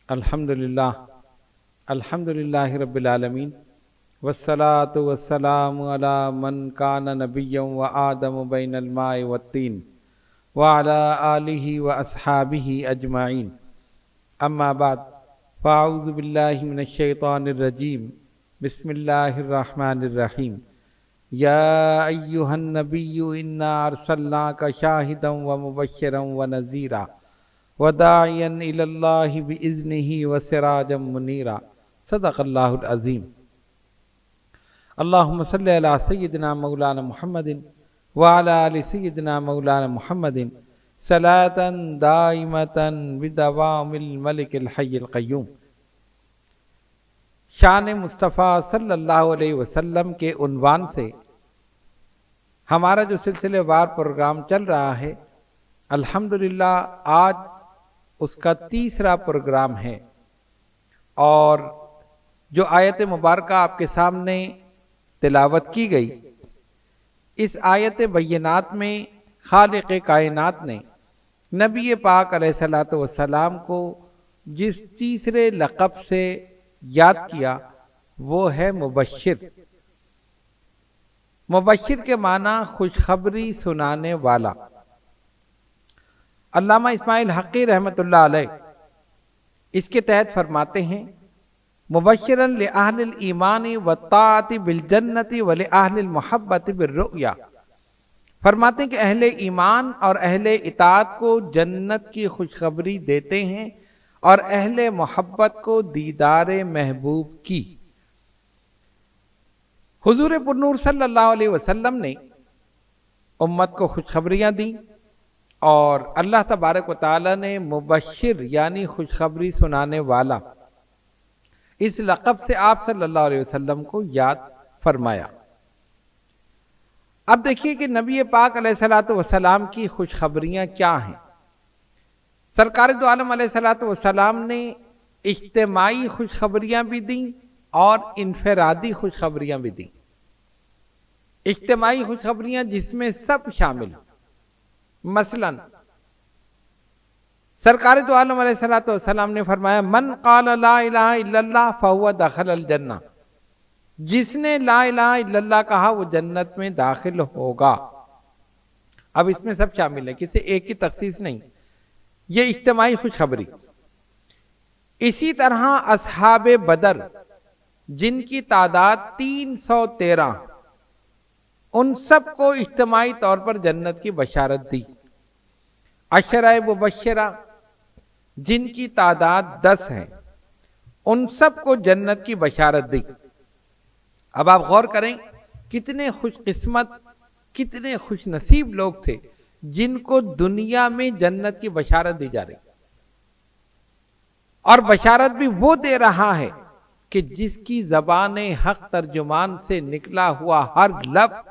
الحمدللہ رب العالمین والصلاة والسلام علی من کان نبیا و آدم بین الماء والطین وعلی آلہ و اصحابہ اجمعین اما بعد فاعوذ باللہ من الشیطان الرجیم بسم اللہ الرحمن الرحیم یا ایہا النبی انا ارسلناک شاہدا و مبشرا و نذیرا وداعیا الی اللہ باذنہ وسراجا منیرا صدق اللہ العظیم۔ اللہم صلی علی سیدنا مولانا محمد وعلی آل سیدنا مولانا محمد صلاۃ دائمۃ بدوام الملک الحی القیوم۔ شان مصطفیٰ صلی اللہ علیہ وسلم کے عنوان سے ہمارا جو سلسلے وار پروگرام چل رہا ہے، الحمدللہ آج اس کا تیسرا پروگرام ہے، اور جو آیت مبارکہ آپ کے سامنے تلاوت کی گئی، اس آیت بینات میں خالق کائنات نے نبی پاک علیہ الصلوۃ والسلام کو جس تیسرے لقب سے یاد کیا وہ ہے مبشر۔ مبشر کے معنی خوشخبری سنانے والا۔ علامہ اسماعیل حقی رحمۃ اللہ علیہ اس کے تحت فرماتے ہیں، مبشرا لأہل الایمان والطاعت بالجنت ولأہل المحبت بالرؤیا۔ فرماتے ہیں کہ اہل ایمان اور اہل اطاعت کو جنت کی خوشخبری دیتے ہیں اور اہل محبت کو دیدار محبوب کی۔ حضور پرنور صلی اللہ علیہ وسلم نے امت کو خوشخبریاں دیں، اور اللہ تبارک و تعالی نے مبشر یعنی خوشخبری سنانے والا اس لقب سے آپ صلی اللہ علیہ وسلم کو یاد فرمایا۔ اب دیکھیے کہ نبی پاک علیہ الصلوۃ والسلام کی خوشخبریاں کیا ہیں۔ سرکار دو عالم علیہ الصلوۃ والسلام نے اجتماعی خوشخبریاں بھی دیں اور انفرادی خوشخبریاں بھی دیں۔ اجتماعی خوشخبریاں جس میں سب شامل ہیں، مثلا سرکار دو عالم علیہ الصلوۃ والسلام نے فرمایا، من قال لا الہ الا اللہ فہو دخل الجنہ، جس نے لا الہ الا اللہ کہا وہ جنت میں داخل ہوگا۔ اب اس میں سب شامل ہے، کسی ایک کی تخصیص نہیں، یہ اجتماعی خوشخبری۔ اسی طرح اصحاب بدر جن کی تعداد 313، ان سب کو اجتماعی طور پر جنت کی بشارت دی۔ عشرہ مبشرہ جن کی تعداد 10 ہیں، ان سب کو جنت کی بشارت دی۔ اب آپ غور کریں کتنے خوش قسمت، کتنے خوش نصیب لوگ تھے جن کو دنیا میں جنت کی بشارت دی جا رہی، اور بشارت بھی وہ دے رہا ہے کہ جس کی زبان حق ترجمان سے نکلا ہوا ہر لفظ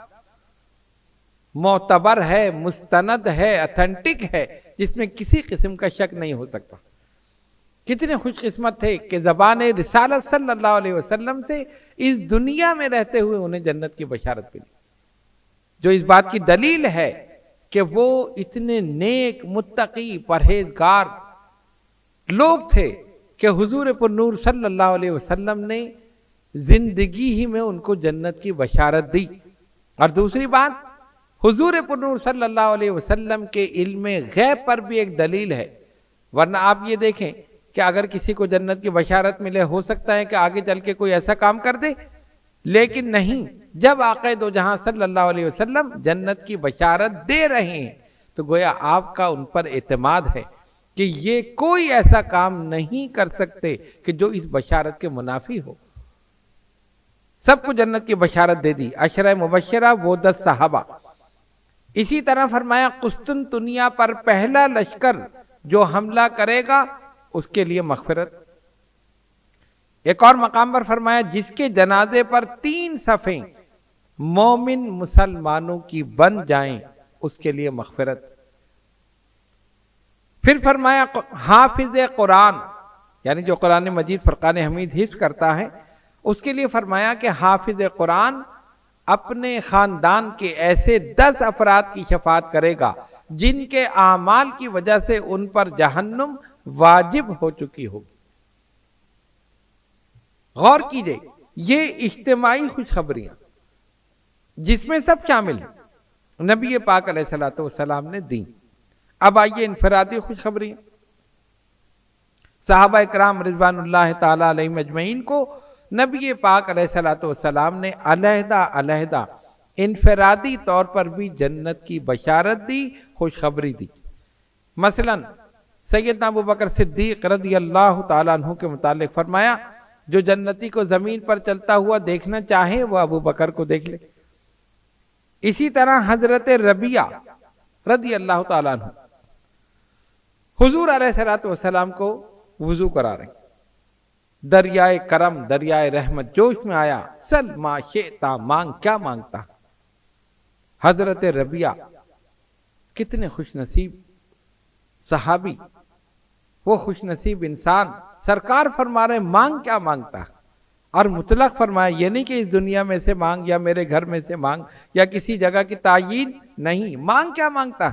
معتبر ہے، مستند ہے، اتھینٹک ہے، جس میں کسی قسم کا شک نہیں ہو سکتا۔ کتنے خوش قسمت تھے کہ زبان رسالت صلی اللہ علیہ وسلم سے اس دنیا میں رہتے ہوئے انہیں جنت کی بشارت ملی، جو اس بات کی دلیل ہے کہ وہ اتنے نیک، متقی، پرہیزگار لوگ تھے کہ حضور پرنور صلی اللہ علیہ وسلم نے زندگی ہی میں ان کو جنت کی بشارت دی۔ اور دوسری بات، حضور پرنور صلی اللہ علیہ وسلم کے علم غیب پر بھی ایک دلیل ہے، ورنہ آپ یہ دیکھیں کہ اگر کسی کو جنت کی بشارت ملے، ہو سکتا ہے کہ آگے چل کے کوئی ایسا کام کر دے، لیکن نہیں، جب آقا دو جہاں صلی اللہ علیہ وسلم جنت کی بشارت دے رہے ہیں تو گویا آپ کا ان پر اعتماد ہے کہ یہ کوئی ایسا کام نہیں کر سکتے کہ جو اس بشارت کے منافی ہو۔ سب کو جنت کی بشارت دے دی۔ عشرہ مبشرہ وہ 10 صحابہ۔ اسی طرح فرمایا، قسطنطنیہ پر پہلا لشکر جو حملہ کرے گا اس کے لیے مغفرت۔ ایک اور مقام پر فرمایا، جس کے جنازے پر 3 صفیں مومن مسلمانوں کی بن جائیں اس کے لیے مغفرت۔ پھر فرمایا، حافظ قرآن یعنی جو قرآن مجید فرقان حمید حفظ کرتا ہے، اس کے لیے فرمایا کہ حافظ قرآن اپنے خاندان کے ایسے 10 افراد کی شفاعت کرے گا جن کے اعمال کی وجہ سے ان پر جہنم واجب ہو چکی ہوگی۔ غور کیجئے، یہ اجتماعی خوشخبریاں جس میں سب شامل ہیں نبی پاک علیہ الصلوۃ والسلام نے دی۔ اب آئیے انفرادی خوشخبریاں۔ صحابہ اکرام رضوان اللہ تعالی علیہم اجمعین کو نبی پاک علیہ الصلوۃ والسلام نے علیحدہ علیحدہ انفرادی طور پر بھی جنت کی بشارت دی، خوشخبری دی۔ مثلا سیدنا ابو بکر صدیق رضی اللہ تعالیٰ عنہ کے متعلق فرمایا، جو جنتی کو زمین پر چلتا ہوا دیکھنا چاہے وہ ابو بکر کو دیکھ لے۔ اسی طرح حضرت ربیعہ رضی اللہ تعالیٰ عنہ حضور علیہ الصلوۃ والسلام کو وضو کرا رہے ہیں، دریائے کرم دریائے رحمت جوش میں آیا، سل ما شئتا، مانگ کیا مانگتا۔ حضرت ربیعہ کتنے خوش نصیب صحابی، وہ خوش نصیب انسان، سرکار فرما رہے مانگ کیا مانگتا، اور مطلق فرمایا یہ نہیں کہ اس دنیا میں سے مانگ یا میرے گھر میں سے مانگ یا کسی جگہ کی تعیین نہیں، مانگ کیا مانگتا۔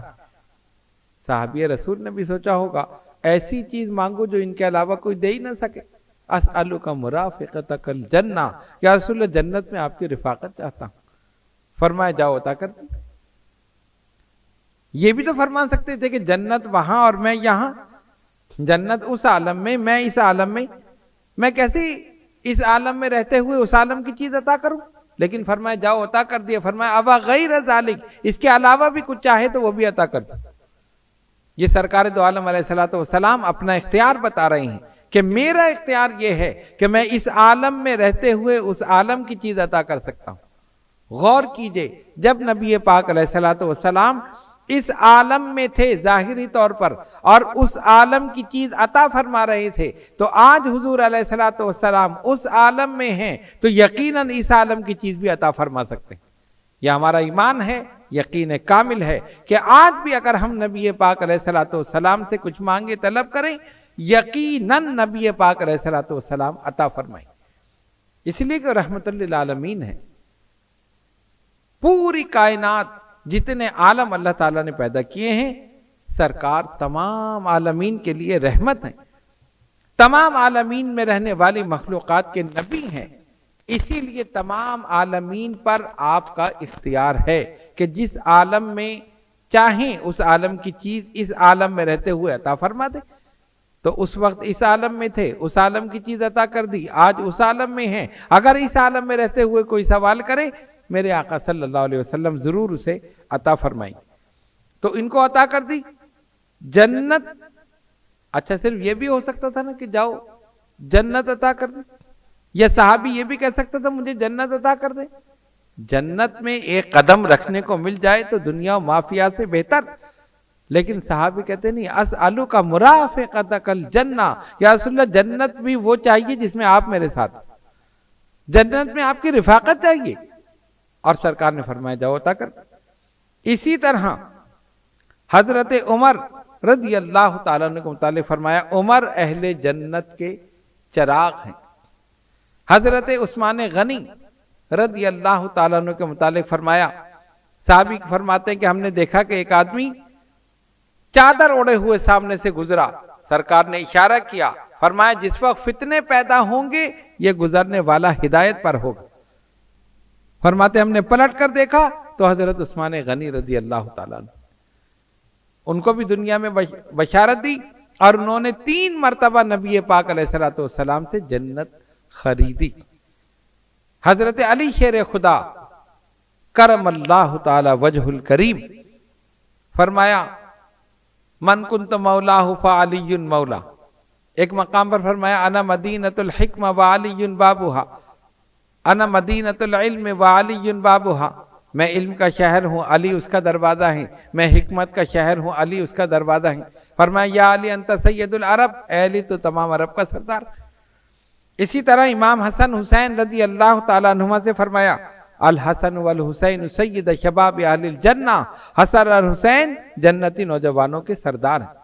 صحابی رسول نے بھی سوچا ہوگا ایسی چیز مانگو جو ان کے علاوہ کوئی دے ہی نہ سکے۔ اسألک مرافقتک الجنہ، یا رسول اللہ جنت میں آپ کی رفاقت چاہتا ہوں۔ فرمایا جاؤ عطا کر دیں۔ یہ بھی تو فرما سکتے تھے کہ جنت وہاں اور میں یہاں، جنت اس عالم میں میں اس عالم میں کیسے اس عالم میں رہتے ہوئے اس عالم کی چیز عطا کروں، لیکن فرمایا جاؤ عطا کر دیا۔ فرمایا ابا غیر ذالک، اس کے علاوہ بھی کچھ چاہے تو وہ بھی عطا کر دیں۔ یہ سرکار دو عالم علیہ الصلوۃ والسلام اپنا اختیار بتا رہے ہیں کہ میرا اختیار یہ ہے کہ میں اس عالم میں رہتے ہوئے اس عالم کی چیز عطا کر سکتا ہوں۔ غور کیجئے، جب نبی پاک علیہ الصلوۃ والسلام اس عالم میں تھے ظاہری طور پر اور اس عالم کی چیز عطا فرما رہے تھے، تو آج حضور علیہ الصلوۃ والسلام اس عالم میں ہیں تو یقیناً اس عالم کی چیز بھی عطا فرما سکتے ہیں۔ یہ ہمارا ایمان ہے، یقین کامل ہے کہ آج بھی اگر ہم نبی پاک علیہ الصلوۃ والسلام سے کچھ مانگے طلب کریں، یقیناً نبی پاک علیہ الصلوۃ والسلام عطا فرمائیں، اس لیے کہ رحمت للعالمین ہے۔ پوری کائنات جتنے عالم اللہ تعالیٰ نے پیدا کیے ہیں، سرکار تمام عالمین کے لیے رحمت ہیں، تمام عالمین میں رہنے والی مخلوقات کے نبی ہیں، اسی لیے تمام عالمین پر آپ کا اختیار ہے کہ جس عالم میں چاہیں اس عالم کی چیز اس عالم میں رہتے ہوئے عطا فرما دے۔ تو اس وقت اس عالم میں تھے، اس عالم کی چیز عطا کر دی، آج اس عالم میں ہیں، اگر اس عالم میں رہتے ہوئے کوئی سوال کرے میرے آقا صلی اللہ علیہ وسلم ضرور اسے عطا فرمائیں۔ تو ان کو عطا کر دی جنت۔ اچھا صرف یہ بھی ہو سکتا تھا نا کہ جاؤ جنت عطا کر دی، یا صحابی یہ بھی کہہ سکتا تھا مجھے جنت عطا کر دے۔ جنت میں ایک قدم رکھنے کو مل جائے تو دنیا و مافیا سے بہتر، لیکن صحابی کہتے نہیں اسألک مرافقتک الجنہ، یا رسول اللہ جنت بھی وہ چاہیے جس میں آپ میرے ساتھ، جنت میں آپ کی رفاقت چاہیے، اور سرکار نے فرمایا جاؤ عطا کر۔ اسی طرح حضرت عمر رضی اللہ تعالیٰ عنہ کو متعلق فرمایا عمر اہل جنت کے چراغ ہیں۔ حضرت عثمان غنی رضی اللہ تعالیٰ عنہ کے متعلق فرمایا، صحابی فرماتے ہیں کہ ہم نے دیکھا کہ ایک آدمی چادر اوڑے ہوئے سامنے سے گزرا، سرکار نے اشارہ کیا، فرمایا جس وقت فتنے پیدا ہوں گے یہ گزرنے والا ہدایت پر ہوگا۔ فرماتے ہم نے پلٹ کر دیکھا تو حضرت عثمان غنی رضی اللہ تعالیٰ عنہ، ان کو بھی دنیا میں بشارت دی، اور انہوں نے 3 مرتبہ نبی پاک علیہ الصلوۃ والسلام سے جنت خریدی۔ حضرت علی شیر خدا کرم اللہ تعالی وجہ الکریم فرمایا من کنت مولاہ فعلی مولا، ایک مقام پر فرمایا انا مدینۃ الحکمہ وعلی بابھا، انا مدینۃ العلم وعلی بابھا، میں علم کا شہر ہوں علی اس کا دروازہ ہے، میں حکمت کا شہر ہوں علی اس کا دروازہ ہے۔ فرمایا یا علی انت سید العرب، اے علی تو تمام عرب کا سردار۔ اسی طرح امام حسن حسین رضی اللہ تعالیٰ عنہما سے فرمایا الحسن والحسین سید شباب اہل الجنہ، حسن اور حسین جنتی نوجوانوں کے سردار ہیں۔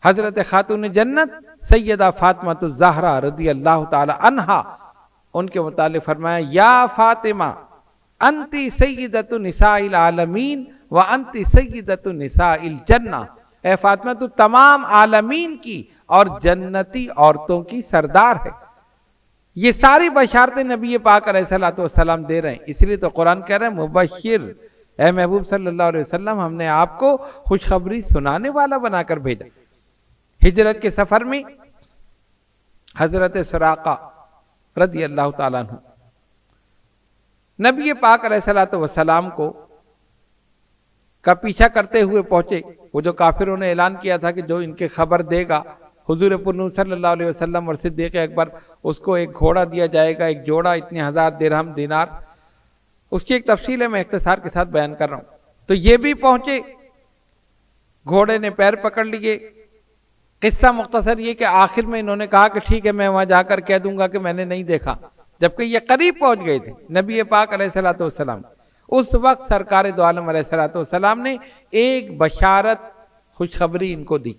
حضرت خاتون جنت سیدہ فاطمہ الزہرا رضی اللہ تعالی عنہا، ان کے متعلق فرمایا یا فاطمہ انتی سیدۃ نساء العالمین وانتی سیدۃ نساء الجنہ، اے فاطمہ تو تمام عالمین کی اور جنتی عورتوں کی سردار ہے۔ یہ ساری بشارتیں نبی پاک علیہ الصلوۃ والسلام دے رہے ہیں، اس لیے تو قرآن کہہ رہا ہے مبشر، اے محبوب صلی اللہ علیہ وسلم ہم نے آپ کو خوشخبری سنانے والا بنا کر بھیجا۔ ہجرت کے سفر میں حضرت سراقہ رضی اللہ تعالیٰ عنہ نبی پاک علیہ الصلوۃ والسلام کو کا پیچھا کرتے ہوئے پہنچے۔ وہ جو کافروں نے اعلان کیا تھا کہ جو ان کے خبر دے گا حضور پرنور صلی اللہ علیہ وسلم اور صدیق اکبر، اس کو ایک گھوڑا دیا جائے گا، ایک جوڑا اتنے 1000 درہم دینار، اس کی ایک تفصیل ہے، میں اختصار کے ساتھ بیان کر رہا ہوں۔ تو یہ بھی پہنچے، گھوڑے نے پیر پکڑ لیے۔ قصہ مختصر یہ کہ آخر میں انہوں نے کہا کہ ٹھیک ہے میں وہاں جا کر کہہ دوں گا کہ میں نے نہیں دیکھا، جبکہ یہ قریب پہنچ گئے تھے نبی پاک علیہ الصلوۃ والسلام۔ اس وقت سرکار دو عالم علیہ الصلوۃ والسلام نے ایک بشارت خوشخبری ان کو دی،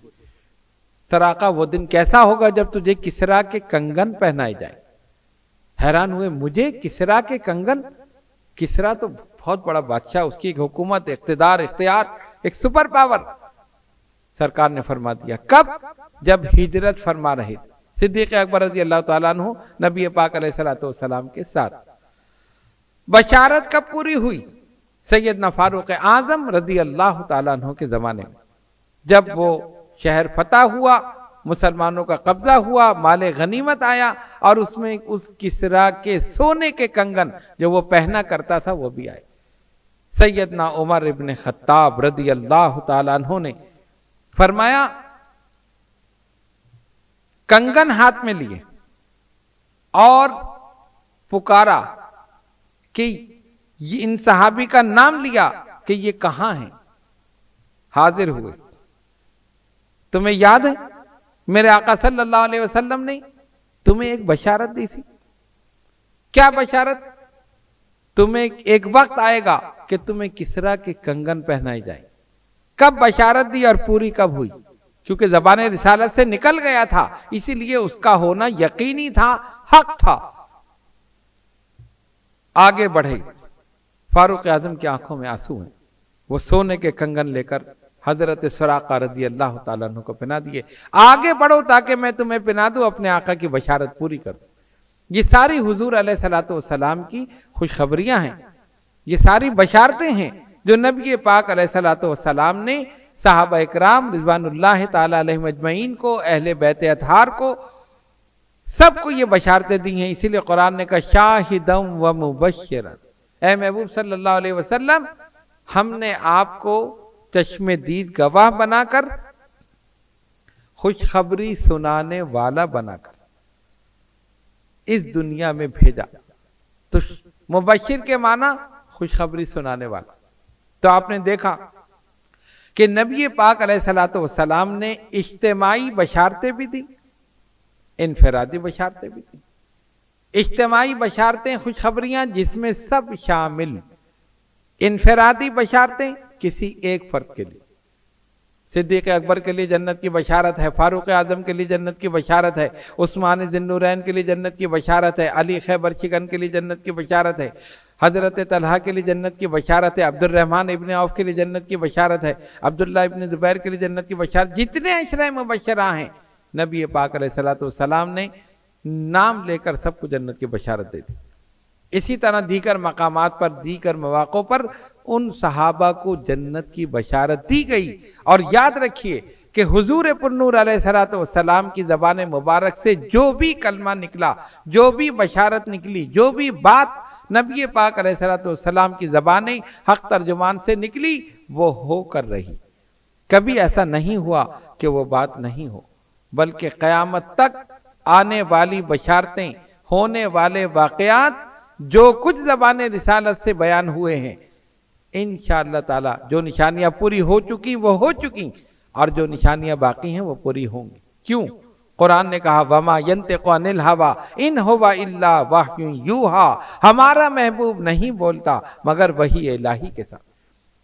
سراقہ وہ دن کیسا ہوگا جب تجھے کسرا کے کنگن پہنائے جائے۔ حیران ہوئے، مجھے کسرا کے کنگن؟ کسرا تو بہت بڑا بادشاہ، اس کی ایک حکومت، اقتدار، اختیار، ایک سپر پاور۔ سرکار نے فرما دیا، کب؟ جب ہجرت فرما رہے صدیق اکبر رضی اللہ تعالیٰ عنہ نبی پاک علیہ الصلوۃ والسلام کے ساتھ۔ بشارت کب پوری ہوئی؟ سیدنا فاروق اعظم رضی اللہ تعالیٰ عنہ کے زمانے میں، جب وہ شہر فتح ہوا، مسلمانوں کا قبضہ ہوا، مال غنیمت آیا، اور اس میں اس کسرا کے سونے کے کنگن جو وہ پہنا کرتا تھا وہ بھی آئے۔ سیدنا عمر ابن خطاب رضی اللہ تعالیٰ عنہ نے فرمایا، کنگن ہاتھ میں لیے اور پکارا کہ ان صحابی کا نام لیا کہ یہ کہاں ہیں، حاضر ہوئے۔ تمہیں یاد ہے میرے آقا صلی اللہ علیہ وسلم نے تمہیں ایک بشارت دی تھی؟ کیا بشارت؟ تمہیں ایک وقت آئے گا کہ تمہیں کسرا کے کنگن پہنائے جائیں۔ کب بشارت دی اور پوری کب ہوئی؟ کیونکہ زبان رسالت سے نکل گیا تھا، اسی لیے اس کا ہونا یقینی تھا، حق تھا۔ آگے بڑھے، فاروق اعظم کی آنکھوں میں آنسو ہیں، وہ سونے کے کنگن لے کر حضرت سراقہ رضی اللہ تعالیٰ عنہ کو پہنا دیے۔ آگے بڑھو تاکہ میں تمہیں پہنا دوں، اپنے آقا کی بشارت پوری کر دوں۔ یہ ساری حضور علیہ الصلوۃ والسلام کی خوشخبریاں ہیں، یہ ساری بشارتیں ہیں جو نبی پاک علیہ الصلوۃ والسلام نے صحابہ اکرام رضوان اللہ تعالی علیہم اجمعین کو، اہل بیت اطہار کو، سب کو یہ بشارتیں دی ہیں۔ اسی لیے قرآن نے کہا شاہدًا و مبشرًا، اے محبوب صلی اللہ علیہ وسلم ہم نے آپ کو چشم دید گواہ بنا کر، خوشخبری سنانے والا بنا کر اس دنیا میں بھیجا۔ تو مبشر کے معنی خوشخبری سنانے والا۔ تو آپ نے دیکھا کہ نبی پاک علیہ الصلوۃ والسلام نے اجتماعی بشارتیں بھی دی، انفرادی بشارتیں بھی دی۔ اجتماعی بشارتیں خوشخبریاں جس میں سب شامل، انفرادی بشارتیں کسی ایک فرد کے لیے۔ صدیق اکبر کے لیے جنت کی بشارت ہے، فاروق اعظم کے لیے جنت کی بشارت ہے، عثمان ذی النورین کے لیے جنت کی بشارت ہے، علی خیبر شکن کے لیے جنت کی بشارت ہے، حضرت طلحہ کے لیے جنت کی بشارت ہے، عبد الرحمن ابن عوف کے لیے جنت کی بشارت ہے، عبداللہ ابن زبیر کے لیے جنت کی بشارت۔ جتنے عشرہ مبشرہ ہیں نبی پاک علیہ الصلوۃ والسلام نے نام لے کر سب کو جنت کی بشارت دے دی۔ اسی طرح دیگر مقامات پر، دیگر مواقع پر ان صحابہ کو جنت کی بشارت دی گئی۔ اور یاد رکھیے کہ حضور پرنور علیہ الصلوۃ والسلام کی زبان مبارک سے جو بھی کلمہ نکلا، جو بھی بشارت نکلی، جو بھی بات نبی پاک علیہ الصلوۃ والسلام کی زبان حق ترجمان سے نکلی، وہ ہو کر رہی۔ کبھی ایسا نہیں ہوا کہ وہ بات نہیں ہو، بلکہ قیامت تک آنے والی بشارتیں، ہونے والے واقعات، جو کچھ زبان رسالت سے بیان ہوئے ہیں، انشاءاللہ تعالی جو نشانیاں پوری ہو چکی وہ ہو چکی، اور جو نشانیاں باقی ہیں وہ پوری ہوں گی۔ کیوں؟ قرآن نے کہا وَمَا يَنْتِقُ عَنِ الْهَوَىٰ إِنْ هُوَ إِلَّا وَحْيٌ يُوحَىٰ، ہمارا محبوب نہیں بولتا مگر وحی الہی کے ساتھ۔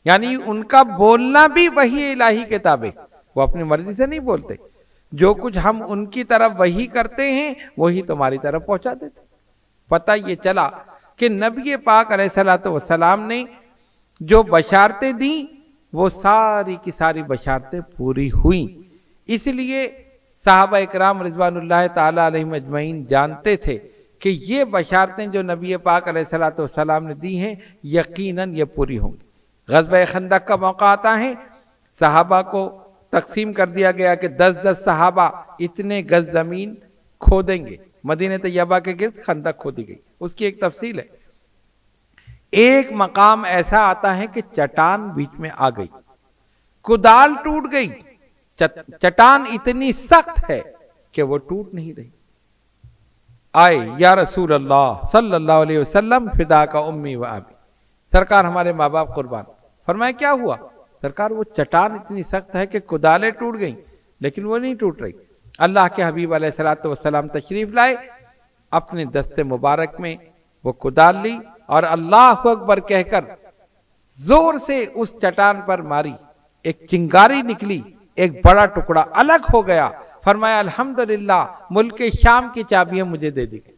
یعنی ان کا بولنا بھی وحی الہی کے تابع، وہ اپنی مرضی سے نہیں بولتے، جو کچھ ہم ان کی طرف وحی کرتے ہیں وہی تمہاری طرف پہنچا دیتے۔ پتہ یہ چلا کہ نبی پاک علیہ الصلوۃ والسلام نے جو بشارتیں دیں وہ ساری کی ساری بشارتیں پوری ہوئیں۔ اس لیے صحابہ اکرام رضوان اللہ تعالی علیہم اجمعین جانتے تھے کہ یہ بشارتیں جو نبی پاک علیہ الصلوۃ والسلام نے دی ہیں یقیناً یہ پوری ہوں گی۔ غزوہ خندق کا موقع آتا ہے، صحابہ کو تقسیم کر دیا گیا کہ 10 صحابہ اتنے گز زمین کھودیں گے۔ مدینہ طیبہ کے گرد خندق کھودی گئی، اس کی ایک تفصیل ہے۔ ایک مقام ایسا آتا ہے کہ چٹان بیچ میں آ گئی، کدال ٹوٹ گئی، چٹان اتنی سخت ہے کہ وہ ٹوٹ نہیں رہی۔ آئے یا رسول اللہ صلی اللہ علیہ وسلم فدا کا امی و ابی، سرکار ہمارے ماں باپ قربان۔ فرمایا کیا ہوا؟ سرکار وہ چٹان اتنی سخت ہے کہ کدالیں ٹوٹ گئیں لیکن وہ نہیں ٹوٹ رہی۔ اللہ کے حبیب علیہ الصلوۃ والسلام تشریف لائے، اپنے دست مبارک میں وہ کدال لی اور اللہ اکبر کہہ کر زور سے اس چٹان پر ماری، ایک چنگاری نکلی، ایک بڑا ٹکڑا الگ ہو گیا۔ فرمایا الحمدللہ ملک شام کی چابیاں مجھے دے دی گئی۔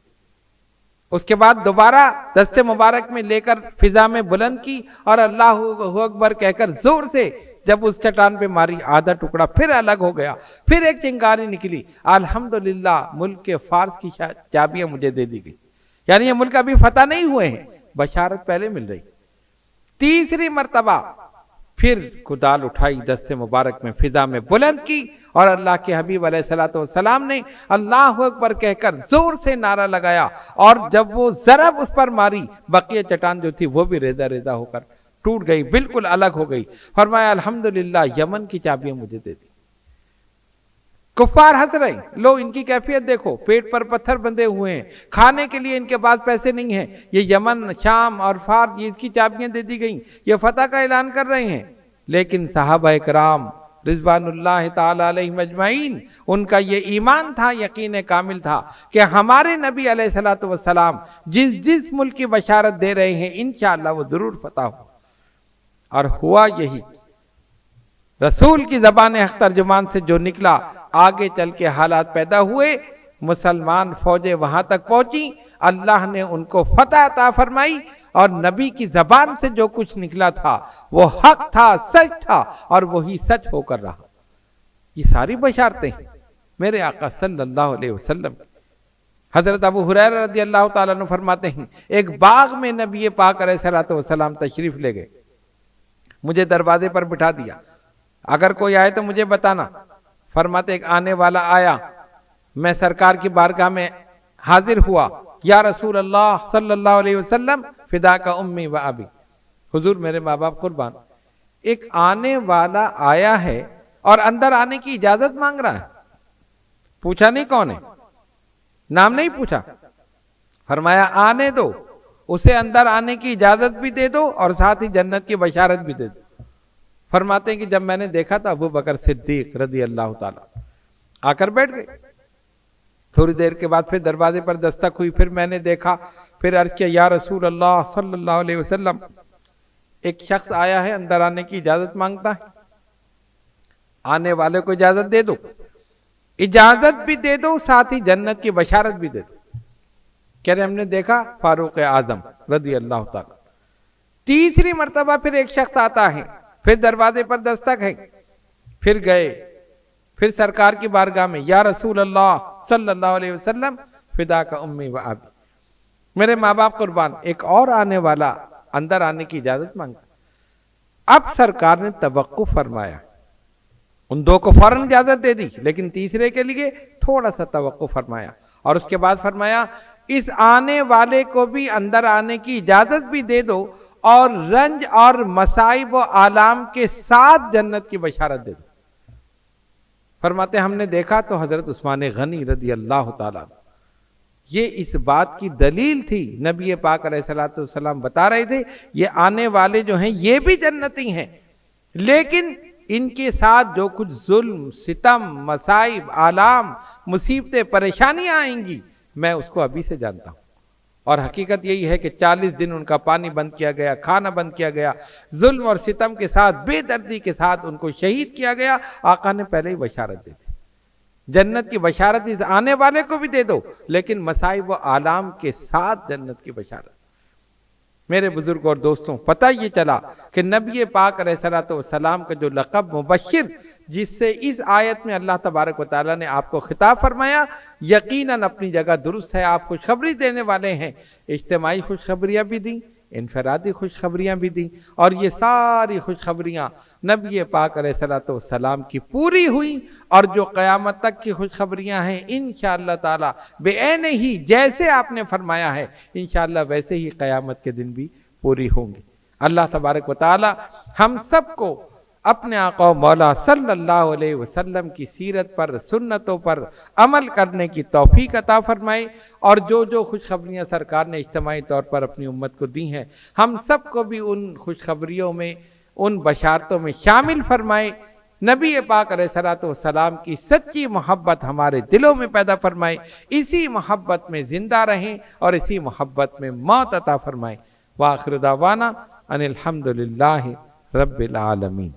اس کے بعد دوبارہ دست مبارک میں لے کر فضا میں بلند کی اور اللہ اکبر کہہ کر زور سے جب اس چٹان پہ ماری، آدھا ٹکڑا پھر الگ ہو گیا، پھر ایک چنگاری نکلی، الحمدللہ ملک فارس کی چابیاں مجھے دے دی گئی۔ یعنی یہ ملک ابھی فتح نہیں ہوئے ہیں، بشارت پہلے مل رہی۔ تیسری مرتبہ پھر کدال اٹھائی، دست مبارک میں فضا میں بلند کی اور اللہ کے حبیب علیہ الصلوۃ والسلام نے اللہ اکبر کہہ کر زور سے نعرہ لگایا، اور جب وہ ضرب اس پر ماری، بقیہ چٹان جو تھی وہ بھی ریزہ ریزہ ہو کر ٹوٹ گئی، بالکل الگ ہو گئی۔ فرمایا الحمدللہ یمن کی چابیاں مجھے دے دی۔ کفار ہنس رہے، لو ان کی کیفیت دیکھو، پیٹ پر پتھر بندھے ہوئے ہیں، کھانے کے لیے ان کے پاس پیسے نہیں ہیں، یہ یمن، شام اور فارس، یہ اس کی چابیاں دے دی گئیں، یہ فتح کا اعلان کر رہے ہیں۔ لیکن صحابہ کرام رضوان اللہ تعالی علیہم اجمعین، ان کا یہ ایمان تھا، یقین کامل تھا کہ ہمارے نبی علیہ الصلوۃ والسلام جس ملک کی بشارت دے رہے ہیں انشاءاللہ وہ ضرور فتح ہو۔ اور ہوا یہی، رسول کی زبان حق ترجمان سے جو نکلا، آگے چل کے حالات پیدا ہوئے، مسلمان فوجیں وہاں تک پہنچی، اللہ نے ان کو فتح عطا فرمائی، اور نبی کی زبان سے جو کچھ نکلا تھا وہ حق تھا، سچ تھا، اور وہی سچ ہو کر رہا۔ یہ ساری بشارتیں میرے آقا صلی اللہ علیہ وسلم۔ حضرت ابو ہریرہ رضی اللہ تعالیٰ عنہ فرماتے ہیں، ایک باغ میں نبی پاک علیہ الصلوۃ والسلام تشریف لے گئے، مجھے دروازے پر بٹھا دیا، اگر کوئی آئے تو مجھے بتانا۔ فرماتے ایک آنے والا آیا، میں سرکار کی بارگاہ میں حاضر ہوا، یا رسول اللہ صلی اللہ علیہ وسلم فدا کا امی و ابی، حضور میرے ماں باپ قربان۔ ایک آنے والا آیا ہے اور اندر آنے کی اجازت مانگ رہا ہے، پوچھا نہیں کون ہے، نام نہیں پوچھا، فرمایا آنے دو، اسے اندر آنے کی اجازت بھی دے دو اور ساتھ ہی جنت کی بشارت بھی دے دو۔ فرماتے ہیں کہ جب میں نے دیکھا تھا ابو بکر صدیق رضی اللہ تعالیٰ آ کر بیٹھ گئے، تھوڑی دیر کے بعد پھر دروازے پر دستک ہوئی، پھر میں نے دیکھا، پھر عرض کیا یا رسول اللہ صلی اللہ علیہ وسلم، ایک شخص آیا ہے اندر آنے کی اجازت مانگتا ہے، آنے والے کو اجازت دے دو، اجازت بھی دے دو ساتھ ہی جنت کی بشارت بھی دے دو۔ کہہ رہے ہم نے دیکھا فاروق اعظم رضی اللہ تعالیٰ۔ تیسری مرتبہ پھر ایک شخص آتا ہے، پھر دروازے پر دستک ہے، پھر گئے، پھر سرکار کی بارگاہ میں یا رسول اللہ صلی اللہ علیہ وسلم فدا کا امی و ابی، میرے ماں باپ قربان، ایک اور آنے والا اندر آنے کی اجازت مانگا۔ اب سرکار نے توقف فرمایا، ان دو کو فوراً اجازت دے دی، لیکن تیسرے کے لیے تھوڑا سا توقف فرمایا، اور اس کے بعد فرمایا اس آنے والے کو بھی اندر آنے کی اجازت بھی دے دو اور رنج اور مصائب و آلام کے ساتھ جنت کی بشارت دے دو۔ فرماتے ہم نے دیکھا تو حضرت عثمان غنی رضی اللہ تعالیٰ، یہ اس بات کی دلیل تھی، نبی پاک علیہ الصلوۃ والسلام بتا رہے تھے یہ آنے والے جو ہیں یہ بھی جنتی ہیں، لیکن ان کے ساتھ جو کچھ ظلم، ستم، مصائب، آلام، مصیبتیں، پریشانیاں آئیں گی، میں اس کو ابھی سے جانتا ہوں۔ اور حقیقت یہی ہے کہ 40 دن ان کا پانی بند کیا گیا، کھانا بند کیا گیا، ظلم اور ستم کے ساتھ، بے دردی کے ساتھ ان کو شہید کیا گیا۔ آقا نے پہلے ہی بشارت دی تھی، جنت کی بشارت اس آنے والے کو بھی دے دو، لیکن مصائب و آلام کے ساتھ جنت کی بشارت۔ میرے بزرگ اور دوستوں، پتہ یہ چلا کہ نبی پاک علیہ الصلوۃ والسلام کا جو لقب مبشر جس سے اس آیت میں اللہ تبارک و تعالیٰ نے آپ کو خطاب فرمایا، یقیناً اپنی جگہ درست ہے، آپ خوشخبری دینے والے ہیں۔ اجتماعی خوشخبریاں بھی دیں، انفرادی خوشخبریاں بھی دیں، اور یہ ساری خوشخبریاں نبی پاک علیہ الصلوۃ والسلام کی پوری ہوئی، اور جو قیامت تک کی خوشخبریاں ہیں انشاءاللہ تعالی بعین ہی جیسے آپ نے فرمایا ہے انشاءاللہ ویسے ہی قیامت کے دن بھی پوری ہوں گی۔ اللہ تبارک و تعالی ہم سب کو اپنے آقا و مولا صلی اللہ علیہ وسلم کی سیرت پر، سنتوں پر عمل کرنے کی توفیق عطا فرمائے، اور جو خوشخبریاں سرکار نے اجتماعی طور پر اپنی امت کو دی ہیں ہم سب کو بھی ان خوشخبریوں میں، ان بشارتوں میں شامل فرمائے۔ نبی پاک علیہ الصلوۃ والسلام کی سچی محبت ہمارے دلوں میں پیدا فرمائے، اسی محبت میں زندہ رہیں اور اسی محبت میں موت عطا فرمائے۔ وآخر دعوانا ان الحمد للہ رب العالمین۔